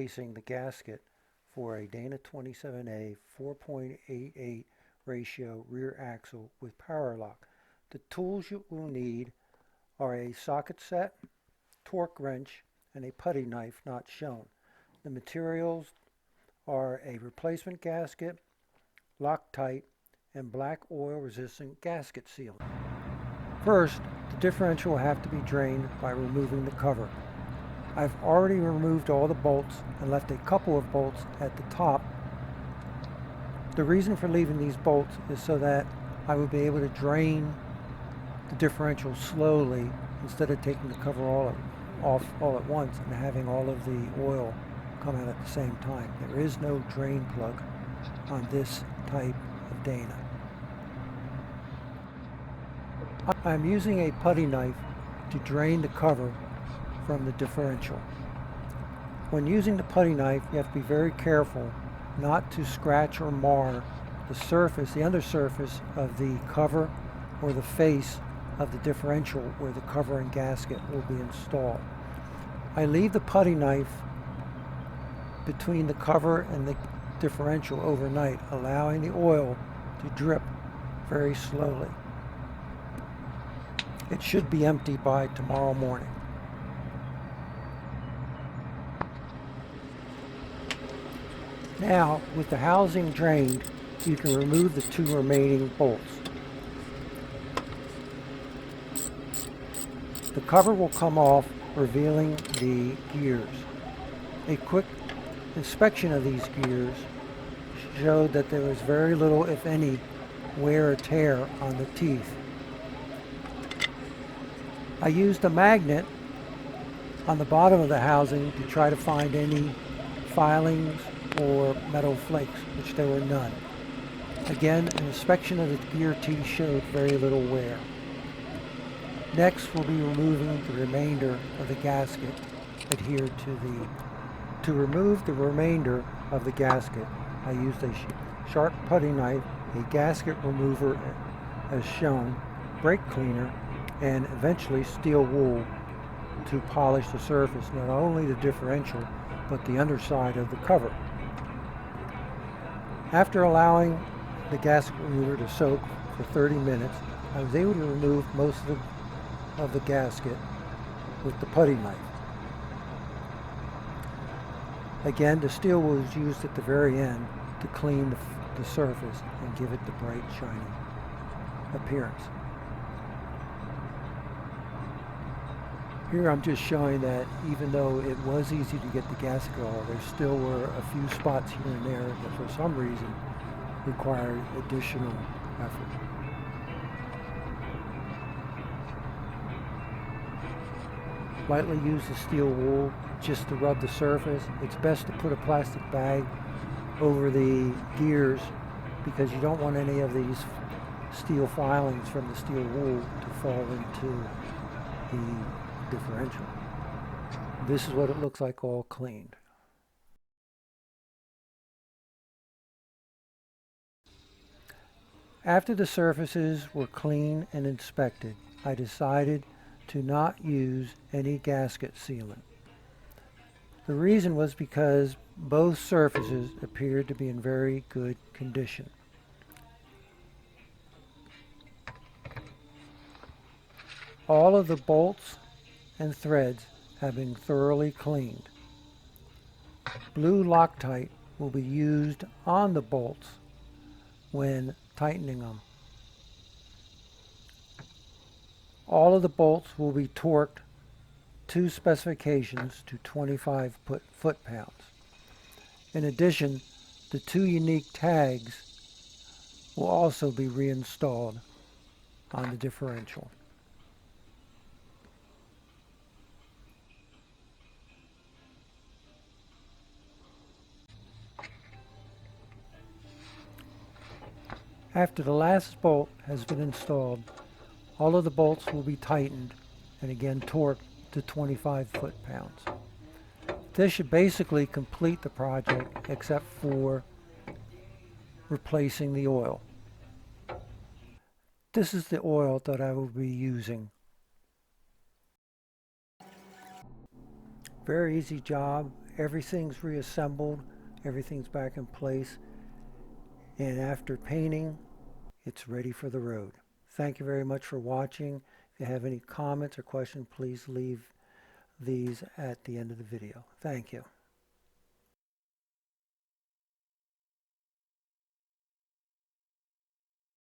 replacing the gasket for a Dana 27A 4.88 ratio rear axle with Powr-Lok. The tools you will need are a socket set, torque wrench, and a putty knife not shown. The materials are a replacement gasket, Loctite, and black oil resistant gasket sealant. First, the differential will have to be drained by removing the cover. I've already removed all the bolts and left a couple of bolts at the top. The reason for leaving these bolts is so that I will be able to drain the differential slowly instead of taking the cover off all at once and having all of the oil come out at the same time. There is no drain plug on this type of Dana. I'm using a putty knife to drain the cover from the differential. When using the putty knife, you have to be very careful not to scratch or mar the surface, the undersurface of the cover or the face of the differential where the cover and gasket will be installed. I leave the putty knife between the cover and the differential overnight, allowing the oil to drip very slowly. It should be empty by tomorrow morning. Now, with the housing drained, you can remove the two remaining bolts. The cover will come off, revealing the gears. A quick inspection of these gears showed that there was very little, if any, wear or tear on the teeth. I used a magnet on the bottom of the housing to try to find any filings or metal flakes, which there were none. Again, an inspection of the gear teeth showed very little wear. Next, we'll be removing the remainder of the gasket adhered to the... To remove the remainder of the gasket, I used a sharp putty knife, a gasket remover as shown, brake cleaner, and eventually steel wool to polish the surface, not only the differential, but the underside of the cover. After allowing the gasket remover to soak for 30 minutes, I was able to remove most of the gasket with the putty knife. Again, the steel wool was used at the very end to clean the surface and give it the bright, shiny appearance. Here I'm just showing that even though it was easy to get the gasket off, there still were a few spots here and there that for some reason required additional effort. Lightly use the steel wool just to rub the surface. It's best to put a plastic bag over the gears because you don't want any of these steel filings from the steel wool to fall into the differential. This is what it looks like all cleaned. After the surfaces were clean and inspected, I decided to not use any gasket sealant. The reason was because both surfaces appeared to be in very good condition. All of the bolts and threads have been thoroughly cleaned. Blue Loctite will be used on the bolts when tightening them. All of the bolts will be torqued to specifications to 25 foot-pounds. In addition, the two unique tags will also be reinstalled on the differential. After the last bolt has been installed, all of the bolts will be tightened and again torqued to 25 foot-pounds. This should basically complete the project except for replacing the oil. This is the oil that I will be using. Very easy job everything's reassembled, everything's back in place, and after painting, it's ready for the road. Thank you very much for watching. If you have any comments or questions, please leave these at the end of the video. Thank you.